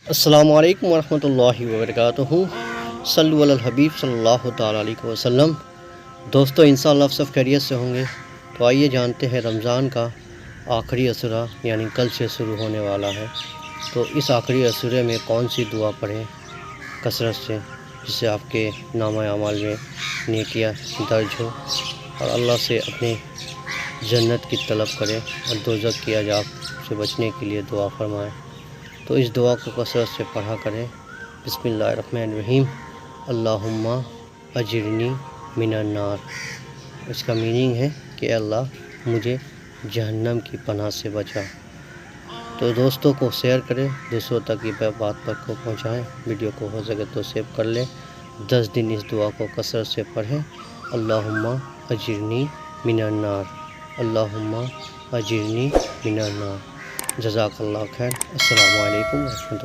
السلام علیکم ورحمۃ اللہ وبرکاتہ۔ صلو علی الحبیب صلی اللہ تعالیٰ علیہ وسلم۔ دوستو انشاءاللہ سب خیریت سے ہوں گے۔ تو آئیے جانتے ہیں رمضان کا آخری عشرہ یعنی کل سے شروع ہونے والا ہے، تو اس آخری عشرے میں کون سی دعا پڑھیں کثرت سے، جس سے آپ کے نامہ اعمال میں نیکیاں درج ہو اور اللہ سے اپنے جنت کی طلب کریں اور دوزخ کی عذاب سے بچنے کے لیے دعا فرمائیں۔ تو اس دعا کو کثرت سے پڑھا کریں۔ بسم اللہ الرحمن الرحیم۔ اللہم اجرنی من النار۔ اس کا میننگ ہے کہ اللہ مجھے جہنم کی پناہ سے بچا۔ تو دوستوں کو شیئر کریں، دوسروں تک یہ بات کو پہنچائیں۔ ویڈیو کو ہو سکے تو سیو کر لیں۔ 10 دن اس دعا کو کثرت سے پڑھیں۔ اللہم اجرنی من النار، اللہم اجرنی من النار۔ جزاک اللہ خیر۔ السلام علیکم ورحمۃ اللہ۔